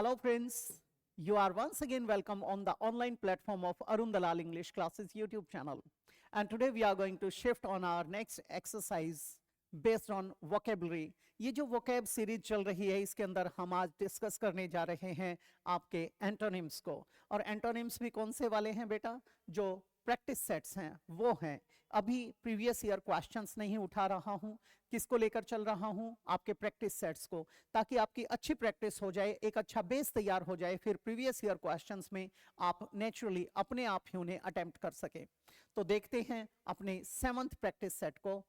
Hello friends, you are once again welcome on the online platform of Arun Dalal English Classes YouTube channel. And today we are going to shift on our next exercise based on vocabulary. ये जो vocab series चल रही है इसके अंदर हम आज discuss करने जा रहे हैं आपके एंटोनिम्स को। और एंटोनिम्स भी कौन से वाले हैं बेटा? जो प्रैक्टिस सेट्स हैं वो हैं। अभी प्रीवियस ईयर क्वेश्चंस नहीं उठा रहा हूं, किसको लेकर चल रहा हूं? आपके प्रैक्टिस सेट्स को, ताकि आपकी अच्छी प्रैक्टिस हो जाए, एक अच्छा बेस तैयार हो जाए, फिर प्रीवियस ईयर क्वेश्चंस में आप नेचुरली अपने आप ही उन्हें अटेम्प्ट कर सके। तो देखते हैं अपने 7th प्रैक्टिस सेट को।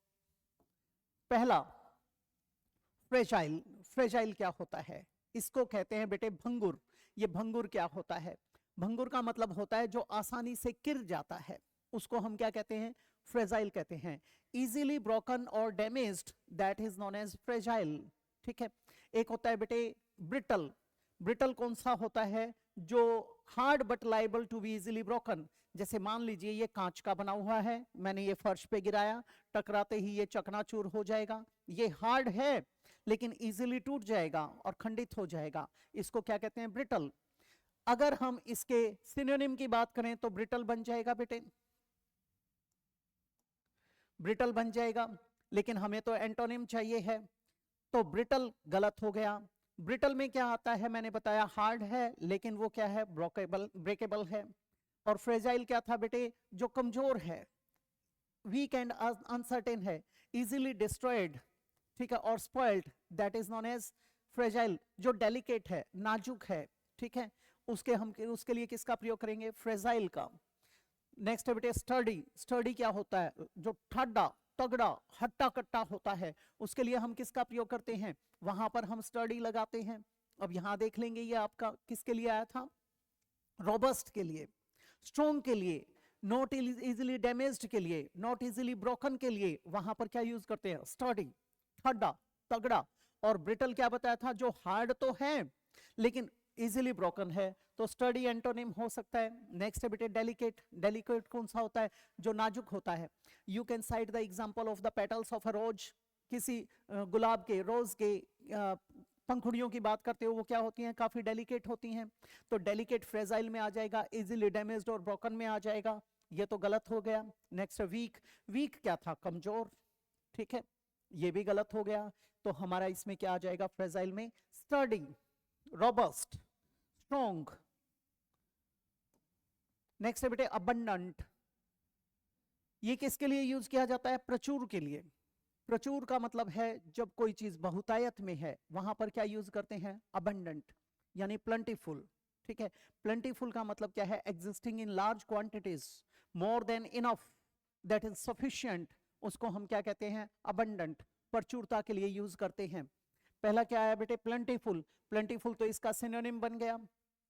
पहला, फ्रेजाइल। फ्रेजाइल क्या होता है? इसको कहते हैं बेटे भंगुर। ये भंगुर क्या होता है? भंगुर का मतलब होता है जो आसानी से गिर जाता है, उसको हम क्या कहते हैं? फ्रेजाइल कहते हैं। इजीली ब्रोकन और damaged, that is known as fragile. ठीक है। एक होता है बेटे ब्रिटल। ब्रिटल कौन सा होता है? जो hard but liable to be easily broken. जैसे मान लीजिए ये कांच का बना हुआ है, मैंने ये फर्श पे गिराया, टकराते ही ये चकनाचूर हो जाएगा। ये हार्ड है लेकिन इजीली टूट जाएगा और खंडित हो जाएगा, इसको क्या कहते हैं? ब्रिटल। अगर हम इसके सिनोनिम की बात करें तो ब्रिटल बन जाएगा बेटे, ब्रिटल बन जाएगा। लेकिन हमें तो एंटोनिम चाहिए है, तो ब्रिटल गलत हो गया। ब्रिटल में क्या आता है? मैंने बताया हार्ड है लेकिन वो क्या है? ब्रेकेबल है। और फ्रेजाइल क्या था बेटे? जो कमजोर है, वीक एंड अनसर्टेन है, इजीली डिस्ट्रॉयड, ठीक है, और spoiled, that is known as fragile. जो डेलिकेट है, नाजुक है, ठीक है, उसके लिए किसका प्रयोग करेंगे? फ्रेजाइल का। नेक्स्ट है बेटे स्टर्डी। स्टर्डी क्या होता है? जो ठाडा, तगड़ा, हट्टा कट्टा होता है, उसके लिए हम किसका प्रयोग करते हैं? वहां पर हम स्टर्डी लगाते हैं। अब यहां देख लेंगे ये आपका किसके लिए आया था? रोबस्ट के लिए, स्ट्रॉन्ग के लिए, नॉट इजीली डैमेज्ड के लिए, नॉट इजीली ब्रोकन के लिए वहां पर क्या यूज करते हैं? स्टर्डी, ठाडा, तगड़ा। और ब्रिटल क्या बताया था? जो हार्ड तो है लेकिन इजीली ब्रोकन है, तो स्टडी एंटोनिम हो सकता है। नेक्स्ट है बेटे डेलिकेट। डेलिकेट कौन सा होता है? जो नाजुक होता है। You can cite the example of the petals of a rose. किसी गुलाब के, रोज के पंखुड़ियों की बात करते हो, वो क्या होती हैं? काफी डेलिकेट होती हैं। तो डेलिकेट फ्रेजाइल में आ जाएगा, इजीली डैमेज्ड और ब्रोकन में आ जाएगा। ये तो गलत हो गया। नेक्स्ट है वीक। वीक क्या था? कमजोर, ठीक है, ये भी गलत हो गया। तो हमारा इसमें क्या आ जाएगा? फ्रेजाइल में स्टर्डी, रोबस्ट, स्ट्रॉन्ग। नेक्स्ट है बेटे अबंडेंट। ये किसके लिए यूज किया जाता है? प्रचुर के लिए। प्रचुर का मतलब है जब कोई चीज बहुतायत में है, वहां पर क्या यूज करते हैं? अबंडेंट, यानी प्लेंटीफुल। ठीक है। प्लेंटीफुल का मतलब क्या है? Existing in large quantities, more than enough, that is sufficient, उसको हम क्या कहते हैं? अबंडेंट। प्रचुरता के लिए यूज करते हैं। पहला क्या आया बेटे? प्लेंटीफुल। प्लेंटीफुल तो इसका सिनोनिम बन गया,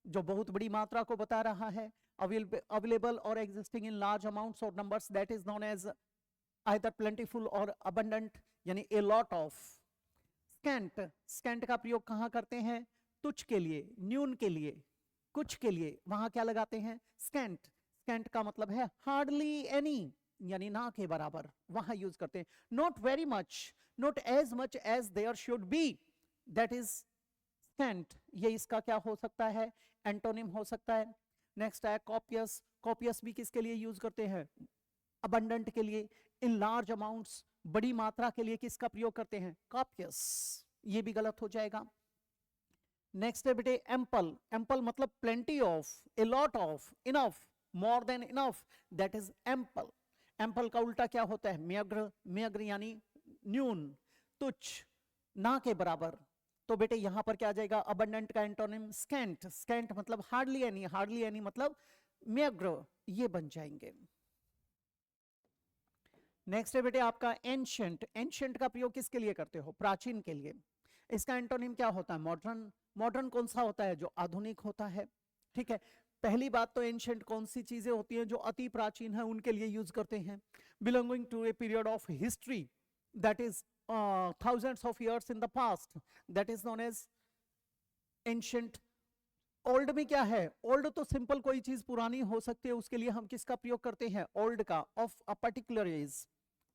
जो बहुत बड़ी मात्रा को बता रहा है। अवेलेबल और एग्जिस्टिंग इन लार्ज अमाउंट्स और numbers, that is known as either plentiful और अबंडेंट, यानी a lot of. Scant. Scant का प्रयोग कहां करते हैं? तुच्छ के लिए, न्यून के लिए, कुछ के लिए, वहां क्या लगाते हैं? स्कैंट। स्कैंट का मतलब है हार्डली एनी, यानी ना के बराबर, वहां यूज करते हैं। Not very much, not as much as there should be, that is scant. ये इसका क्या हो सकता है? एंटोनिम हो सकता है। नेक्स्ट है कॉपियस। कॉपियस भी किसके लिए यूज करते हैं? अबंडेंट के लिए। इन लार्ज अमाउंट्स, बड़ी मात्रा के लिए किसका प्रयोग करते हैं? कॉपियस। ये भी गलत हो जाएगा। नेक्स्ट है बेटे एम्पल। एम्पल मतलब plenty of, A lot of, enough, more than enough, that is ample. Ample का उल्टा क्या होता है? म्यग्र। म्यग्र यानी न्यून, तुच्छ, ना के बराबर। तो बेटे यहां पर क्या आ जाएगा? अबंडेंट का एंटोनिम स्कैंट। स्कैंट मतलब हार्डली एनी, हार्डली एनी मतलब म्यग्र, ये बन जाएंगे। नेक्स्ट है बेटे आपका एंशिएंट। एंशिएंट का प्रयोग किसके लिए करते हो? प्राचीन के लिए। इसका एंटोनिम क्या होता है? मॉडर्न। मॉडर्न कौन सा होता है? जो आधुनिक होता है। ठीक है। पहली बात तो एंशिएंट कौन सी चीजें होती हैं जो अति प्राचीन है, उनके लिए यूज करते हैं। Belonging to a period of history that is thousands of years in the past, that is known as ancient. Old में क्या है? ओल्ड तो सिंपल कोई चीज पुरानी हो सकती है, उसके लिए हम किसका प्रयोग करते हैं? ओल्ड का, ऑफ अ पर्टिकुलर एज।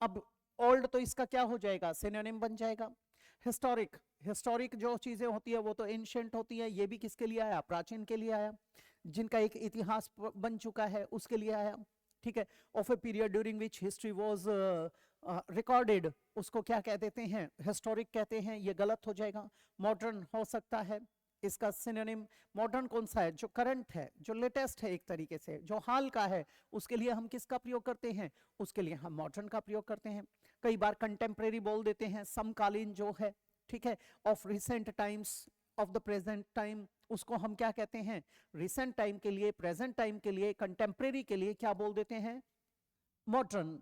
अब ओल्ड तो इसका क्या हो जाएगा? सिनोनिम बन जाएगा। हिस्टोरिक, हिस्टोरिक जो चीजें होती है वो तो एंशिएंट होती है, ये भी किसके लिए आया, प्राचीन के लिए आया, जिनका एक इतिहास बन चुका है उसके लिए आया, ठीक है। Of a period during which history was recorded, उसको क्या कह देते हैं, हिस्टोरिक कहते हैं, ये गलत हो जाएगा। मॉडर्न हो सकता है, इसका सिनोनिम मॉडर्न कौन सा है, जो करंट है, जो लेटेस्ट है, एक तरीके से जो हाल का है, उसके लिए हम किसका प्रयोग करते हैं, उसके लिए हम मॉडर्न का प्रयोग करते हैं। कई बार कंटेम्प्रेरी बोल देते हैं, समकालीन जो है, ठीक है। Of recent times, of the present time, उसको हम क्या कहते हैं, रिसेंट टाइम के लिए, प्रेजेंट टाइम के लिए, कंटेम्प्रेरी के लिए क्या बोल देते हैं, मॉडर्न।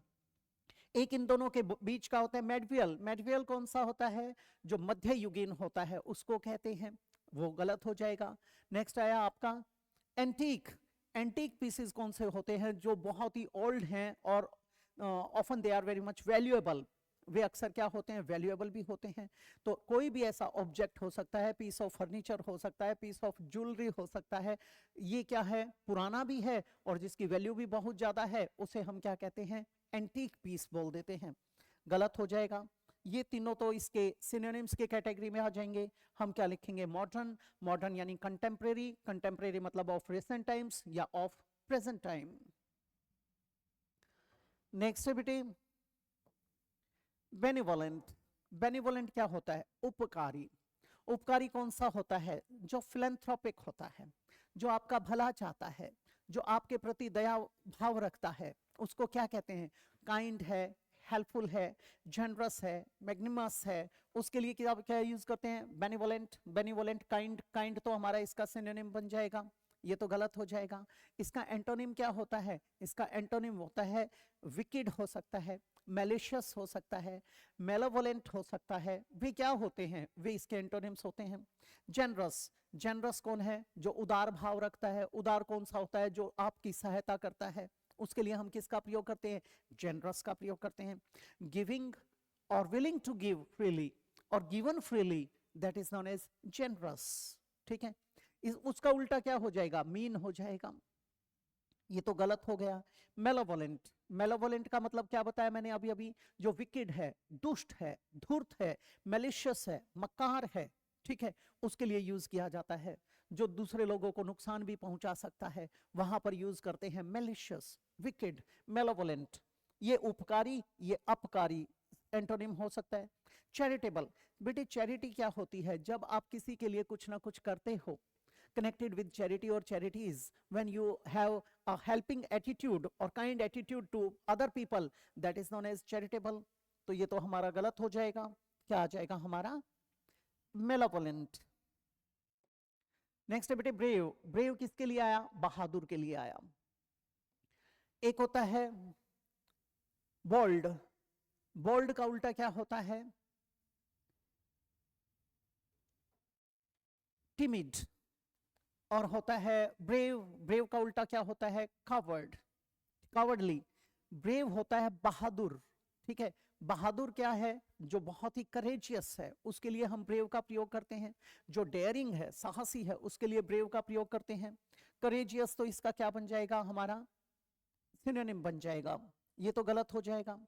एक इन दोनों के बीच का होता है मेडवियल, मेडवियल कौन सा होता है, जो मध्य युगीन होता है उसको कहते हैं, वो गलत हो जाएगा। नेक्स्ट आया आपका एंटीक, एंटीक पीसेस कौन से होते हैं, जो बहुत ही ओल्ड हैं और often they are very much valuable, वे अक्सर क्या होते हैं, वैल्यूएबल भी होते हैं। तो कोई भी ऐसा ऑब्जेक्ट हो सकता है, पीस ऑफ फर्नीचर हो सकता है, पीस ऑफ ज्वेलरी हो सकता है, ये क्या है, पुराना भी है और जिसकी वैल्यू भी बहुत ज्यादा है, उसे हम क्या कहते हैं, एंटीक पीस बोल देते हैं, गलत हो जाएगा। ये तीनों तो इसके सिनोनिम्स के कैटेगरी में आ जाएंगे। हम क्या लिखेंगे, मॉडर्न, मॉडर्न यानी कंटेम्प्रेरी, कंटेम्प्रेरी मतलब ऑफ रिसेंट टाइम्स या ऑफ प्रेजेंट टाइम। नेक्स्ट है बेटे बेनिवोलेंट, बेनिवोलेंट क्या होता है, उपकारी। उपकारी कौन सा होता है, जो फिलैंथ्रोपिक होता है, जो आपका भला चाहता है, जो आपके प्रति दया भाव रखता है, उसको क्या कहते हैं, काइंड है, हेल्पफुल है, जनरस है, मैग्निमस है, उसके लिए क्या क्या यूज करते हैं, बेनिवोलेंट, बेनिवोलेंट, काइंड, काइंड तो हमारा इसका सिनोनिम बन जाएगा, ये तो गलत हो जाएगा। इसका एंटोनिम क्या होता है, इसका एंटोनिम होता है विकेड हो सकता है, मैलिशियस हो सकता है, मेलोवोलेंट हो सकता है, वे क्या होते हैं, वे इसके एंटोनिम्स होते हैं। जनरस, जनरस कौन है, जो उदार भाव रखता है, उदार कौन सा होता है, जो आपकी सहायता करता है, उसके लिए हम किसका प्रयोग करते हैं, जनरस का प्रयोग करते हैं। गिविंग और विलिंग टू गिव फ्रीली और given freely, that is known as generous, ठीक है। उसका उल्टा क्या हो जाएगा, मीन हो जाएगा, ये तो गलत हो गया। मेलोवोलेंट, मेलोवोलेंट का मतलब क्या बताया मैंने अभी अभी, जो विकेड है, दुष्ट है, धूर्त है, मैलिशियस है, मक्कार है, ठीक है, उसके लिए यूज किया जाता है, जो दूसरे लोगों को नुकसान भी पहुंचा सकता है, वहां पर यूज करते हैं मैलिशियस, विकेड, मेलोवोलेंट। ये उपकारी, ये अपकारी एंटोनिम हो सकता है। चैरिटेबल, बेटे चैरिटी क्या होती है, जब आप किसी के लिए कुछ ना कुछ करते हो, connected with charity or charities, when you have a helping attitude or kind attitude to other people, that is known as charitable। तो ये तो हमारा गलत हो जाएगा, क्या आ जाएगा हमारा, मेलोवोलेंट। नेक्स्ट है बेटे ब्रेव, ब्रेव किसके लिए आया, बहादुर के लिए आया। एक होता है बोल्ड, बोल्ड का उल्टा क्या होता है, टिमिड, और होता है ब्रेव, ब्रेव का उल्टा क्या होता है, कावर्ड, कावर्डली। ब्रेव होता है बहादुर, ठीक है, बहादुर क्या है, जो बहुत ही करेजियस है, उसके लिए हम ब्रेव का प्रयोग करते हैं। जो डेयरिंग है, साहसी है, उसके लिए ब्रेव का प्रयोग करते हैं। करेजियस तो इसका क्या बन जाएगा, हमारा सिनोनिम बन जाएगा, ये तो गलत हो जाएगा।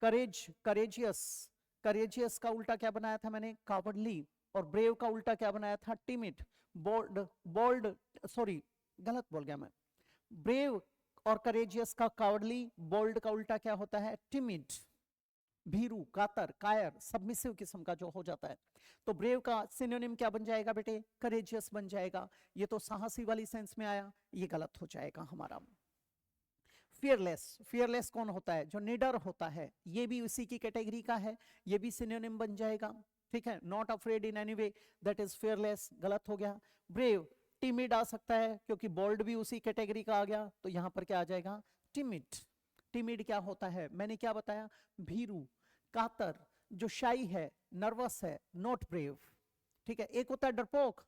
करेज, करेजियस, करेजियस का उल्टा क्या बनाया था मैंने, कावर्डली, और ब्रेव का उल्टा क्या बनाया था, टिमिड, बोल्ड, बोल्ड, सॉरी गलत बोल गया मैं, ब्रेव और करेजियस का कावर्डली, बोल्ड का उल्टा क्या होता है, टिमिड, भीरू, कातर, कायर, सबमिसिव किस्म का जो हो जाता है। तो ब्रेव का सिनोनिम क्या बन जाएगा बेटे, करेजियस बन जाएगा, ये तो साहसी वाली सेंस में आया, ये गलत हो जाएगा हमारा। फियरलेस, फियरलेस कौन होता है, जो निडर होता है, ये भी उसी की कैटेगरी का है, ये भी सिनोनिम बन जाएगा, ठीक है। Not afraid in any way, that is fearless, गलत हो गया। ब्रेव, टिमिड आ सकता है क्योंकि बोल्ड भी उसी कैटेगरी का आ गया, तो यहां पर क्या आ जाएगा, टिमिड। टिमिड क्या होता है, मैंने क्या बताया, भीरू, कातर, जो शाई है, नर्वस है, नॉट ब्रेव, ठीक है। एक होता है डरपोक,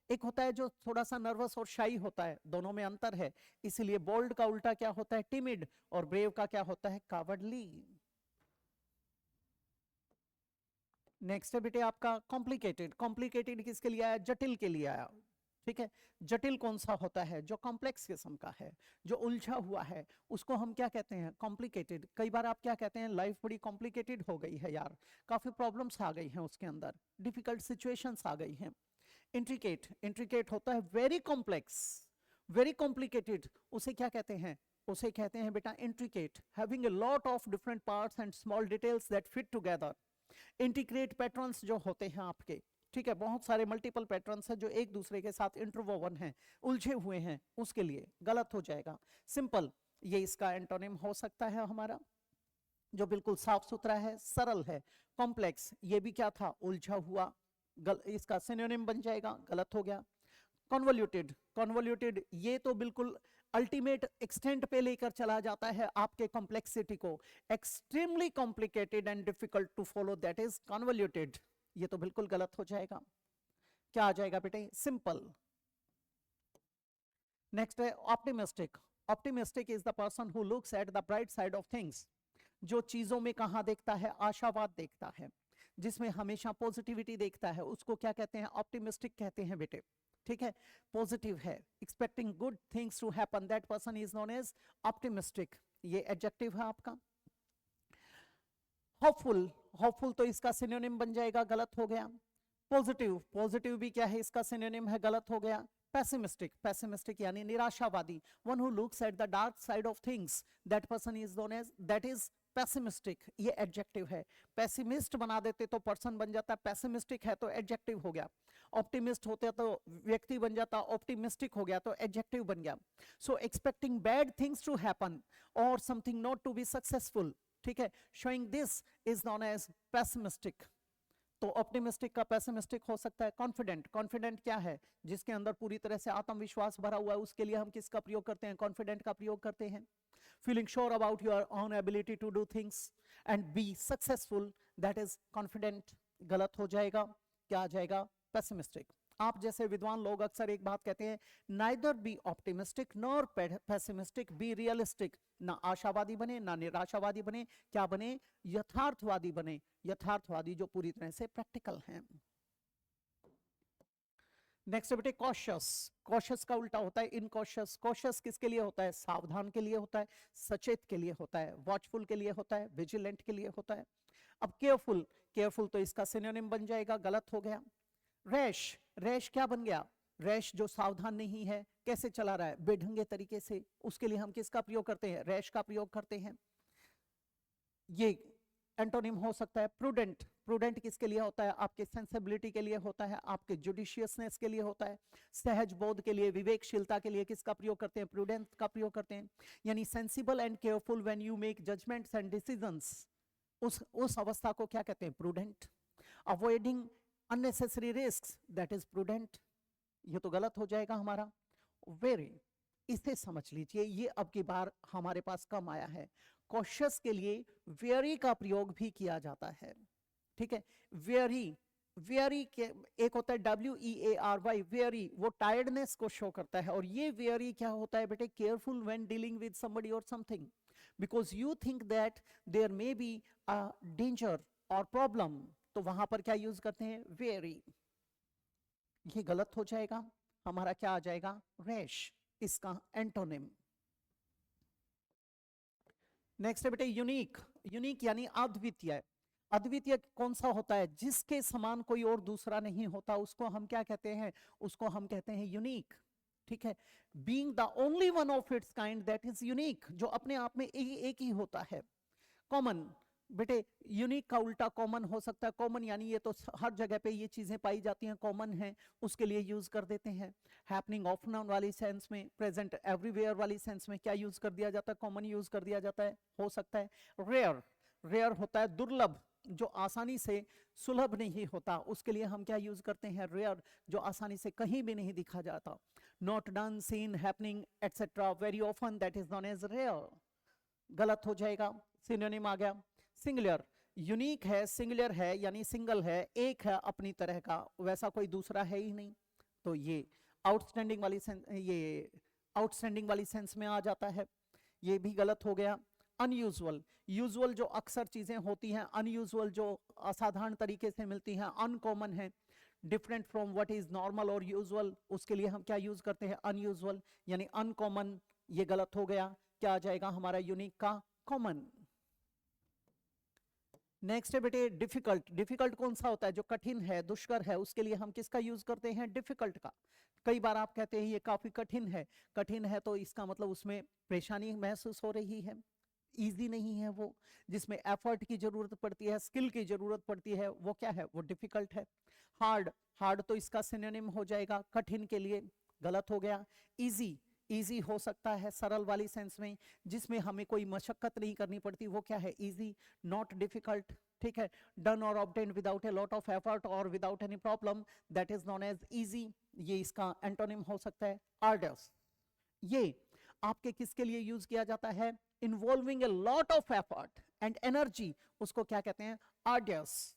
एक होता है जो थोड़ा सा नर्वस और शाई होता है, दोनों में अंतर है, इसलिए बोल्ड का उल्टा क्या होता है, टिमिड, और ब्रेव का क्या होता है, कावर्डली। नेक्स्ट है बेटे आपका कॉम्प्लिकेटेड, कॉम्प्लिकेटेड किसके लिए आया, जटिल के लिए आया। ठीक है। जटिल कौन सा होता है? जो कॉम्प्लेक्स किस्म का है, जो उलझा हुआ है, उसको हम क्या कहते हैं? कॉम्प्लिकेटेड। कई बार आप क्या कहते हैं? लाइफ बड़ी कॉम्प्लिकेटेड हो गई है यार, काफी प्रॉब्लम्स आ गई हैं उसके अंदर, डिफिकल्ट सिचुएशंस आ गई हैं। इंट्रिकेट, इंट्रिकेट होता है वेरी कॉम्प्लेक्स, वेरी कॉम्प्लिकेटेड, उसे क्या कहते हैं? उसे कहते हैं बेटा intricate, having a lot of different parts and small details that fit together. Integrate patterns जो होते हैं आपके, ठीक है, बहुत सारे मल्टीपल पैटर्न्स हैं जो एक दूसरे के साथ इंटरवोवन हैं, उलझे हुए हैं, उसके लिए गलत हो जाएगा। सिंपल, ये इसका एंटोनिम हो सकता है हमारा, जो बिल्कुल साफ सुथरा है, सरल है। कॉम्प्लेक्स, ये भी क्या था? उलझा हुआ, इसका सिनोनिम बन जाएगा, गलत हो गया। कॉन्वोल्यूटेड, कॉन्वोल्यूटेड ये तो बिल्कुल अल्टीमेट एक्सटेंट पे लेकर चला जाता है आपके कॉम्प्लेक्सिटी को, extremely complicated and difficult to follow, that is convoluted. ये तो बिल्कुल गलत हो जाएगा। क्या आ जाएगा बेटे? सिंपल। नेक्स्ट है optimistic. Optimistic is the person who looks at the bright side of things, जो चीजों में कहां देखता है? आशावाद देखता है, जिसमें हमेशा पॉजिटिविटी देखता है, उसको क्या कहते हैं? ऑप्टिमिस्टिक कहते हैं बेटे, ठीक है। पॉजिटिव है, expecting good things to happen, that person is known as optimistic. ये एडजेक्टिव है आपका। होपफुल, होपफुल तो इसका सिनोनिम बन जाएगा, गलत हो गया। पॉजिटिव, पॉजिटिव भी क्या है? इसका सिनोनिम है, गलत हो गया। पैसिमिस्टिक, पैसिमिस्टिक यानी निराशावादी, one who looks at the dark side of things, that person is known as, that is pessimistic. ये एडजेक्टिव है। पैसिमिस्ट बना देते तो पर्सन बन जाता, पैसिमिस्टिक है तो एडजेक्टिव हो गया। ऑप्टिमिस्ट होते तो व्यक्ति बन जाता, ऑप्टिमिस्टिक हो गया तो एडजेक्टिव बन गया। So expecting bad things to happen और something not to be successful, ठीक है, showing this is known as pessimistic. तो ऑप्टिमिस्टिक का पैसिमिस्टिक हो सकता है। कॉन्फिडेंट, कॉन्फिडेंट क्या है? जिसके अंदर पूरी तरह से आत्मविश्वास भरा हुआ है, उसके लिए हम किसका प्रयोग करते हैं? कॉन्फिडेंट का प्रयोग करते हैं। Feeling sure about your own ability to do things and be successful, that is confident, गलत हो जाएगा। क्या आ जाएगा? पैसिमिस्टिक। आप जैसे विद्वान लोग अक्सर एक बात कहते हैं, neither be optimistic nor pessimistic, be realistic. ना आशावादी बने ना निराशावादी बने, क्या बने? यथार्थवादी बने, यथार्थवादी जो पूरी तरह से प्रैक्टिकल हैं। नेक्स्ट बेटे कॉशियस। कॉशियस का उल्टा होता है इनकॉशियस। कॉशियस किसके लिए होता है? सावधान के लिए होता है, सचेत के लिए होता है, वॉचफुल के लिए होता है, विजिलेंट के लिए होता है। अब केयरफुल, केयरफुल तो इसका सिनोनिम बन जाएगा, गलत हो गया। रैश, रैश क्या बन गया? रैश जो सावधान नहीं है, कैसे चला रहा है? बेढंगे तरीके से, उसके लिए हम किसका प्रयोग करते हैं? रैश का प्रयोग करते हैं। ये एंटोनिम हो सकता है प्रूडेंट। प्रूडेंट किसके लिए होता है? आपके सेंसिबिलिटी के लिए होता है, आपके जुडिशियसनेस के लिए होता है, सहज बोध के लिए, विवेकशीलता के लिए किसका प्रयोग करते हैं? प्रूडेंट का प्रयोग करते हैं। यानी sensible and careful when you make judgements and decisions, उस अवस्था को क्या कहते हैं? Prudent. Avoiding unnecessary risks, that is prudent. ये तो गलत हो जाएगा हमारा। वेरी, इसे समझ लीजिए, ये अब की बार हमारे पास कम आया है। कॉशियस के लिए वेरी का प्रयोग भी किया जाता है, ठीक है। वेरी, वेरी के एक होता है WEARY, वेरी, वो टायर्डनेस को शो करता है। और ये वेरी क्या होता है बेटे? Careful when dealing with somebody और something, because you think that there may be a danger और प्रॉब्लम, तो वहां पर क्या यूज करते हैं? वेरी। ये गलत हो जाएगा हमारा। क्या आ जाएगा? रैश, इसका एंटोनिम। नेक्स्ट है बेटे यूनिक। यूनिक यानी अद्वितीय। अद्वितीय कौन सा होता है? जिसके समान कोई और दूसरा नहीं होता, उसको हम क्या कहते हैं? उसको हम कहते हैं यूनिक, ठीक है। Being the only one of its kind, that is unique, जो अपने आप में एक ही होता है। कॉमन, बेटे यूनिक का उल्टा कॉमन हो सकता है। कॉमन यानी ये तो हर जगह पे ये चीजें पाई जाती हैं, कॉमन है, उसके लिए यूज कर देते हैं। हैपनिंग ऑफन वाली सेंस में, प्रेजेंट एवरीवेयर वाली सेंस में क्या यूज कर दिया जाता है? कॉमन यूज कर दिया जाता है, हो सकता है। रेयर, रेयर होता है दुर्लभ, जो आसानी से सुलभ नहीं होता, उसके लिए हम क्या यूज करते हैं? रेयर, जो आसानी से कहीं भी नहीं दिखा जाता। Not done, seen, happening etcetera, very often, that is known as rare, गलत हो जाएगा। सिनोनिम आ गया। सिंगुलर, यूनिक है, सिंगुलर है यानी सिंगल है, एक है अपनी तरह का, वैसा कोई दूसरा है ही नहीं, तो ये आउटस्टैंडिंग वाली सेंस, ये आउटस्टैंडिंग वाली सेंस में आ जाता है, ये भी गलत हो गया। अनयूजुअल, यूजुअल जो अक्सर चीजें होती हैं, अनयूजुअल जो असाधारण तरीके से मिलती हैं, अनकॉमन है। Different from what is normal और यूजुअल, उसके लिए हम क्या यूज करते हैं? अनयूजुअल, यानी अनकॉमन, ये गलत हो गया। क्या आ जाएगा हमारा यूनिक का? कॉमन। नेक्स्ट है बेटे डिफिकल्ट। डिफिकल्ट कौन सा होता है? जो कठिन है, दुष्कर है, उसके लिए हम किसका यूज करते हैं? डिफिकल्ट का। कई बार आप कहते हैं ये काफी कठिन है। कठिन है तो इसका मतलब उसमें परेशानी महसूस हो रही है, इजी नहीं है वो, जिसमें एफर्ट की जरूरत पड़ती है, स्किल की जरूरत पड़ती है, वो क्या है? वो डिफिकल्ट है। हार्ड, हार्ड तो इसका सिनोनिम हो जाएगा कठिन के लिए, गलत हो गया। इजी, इजी हो सकता है सरल वाली सेंस में, जिसमें हमें कोई मशक्कत नहीं करनी पड़ती, वो क्या है? Easy, not difficult. ठीक है, डन और obtain without a lot of effort और without any problem, that is known as easy, ये इसका एंटोनिम हो सकता है। आर्डस, ये आपके किसके लिए यूज किया जाता है? Involving A lot of effort and energy, उसको क्या कहते हैं? आर्डियस।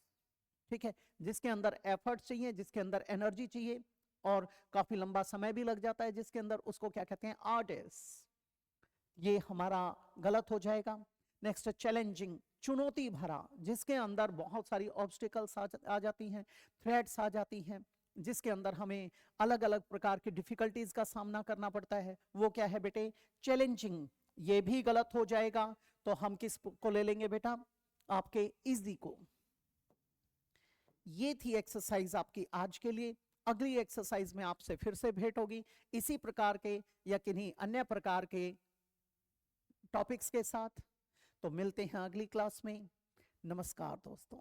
ठीक है, जिसके अंदर एफर्ट चाहिए, जिसके अंदर एनर्जी चाहिए और काफी लंबा समय भी लग जाता है जिसके अंदर, उसको क्या कहते हैं? आर्टिस। ये हमारा गलत हो जाएगा। नेक्स्ट चैलेंजिंग, चुनौती भरा, जिसके अंदर बहुत सारी ऑब्स्टिकल्स आ जाती हैं, थ्रेट्स आ जाती हैं, जिसके अंदर हमें अलग अलग प्रकार की डिफिकल्टीज का सामना करना पड़ता है, वो क्या है बेटे? चैलेंजिंग। ये भी गलत हो जाएगा, तो हम किस को ले लेंगे बेटा? आपके इजी को। ये थी एक्सरसाइज आपकी आज के लिए। अगली एक्सरसाइज में आपसे फिर से भेंट होगी इसी प्रकार के या किन्हीं अन्य प्रकार के टॉपिक्स के साथ। तो मिलते हैं अगली क्लास में। नमस्कार दोस्तों।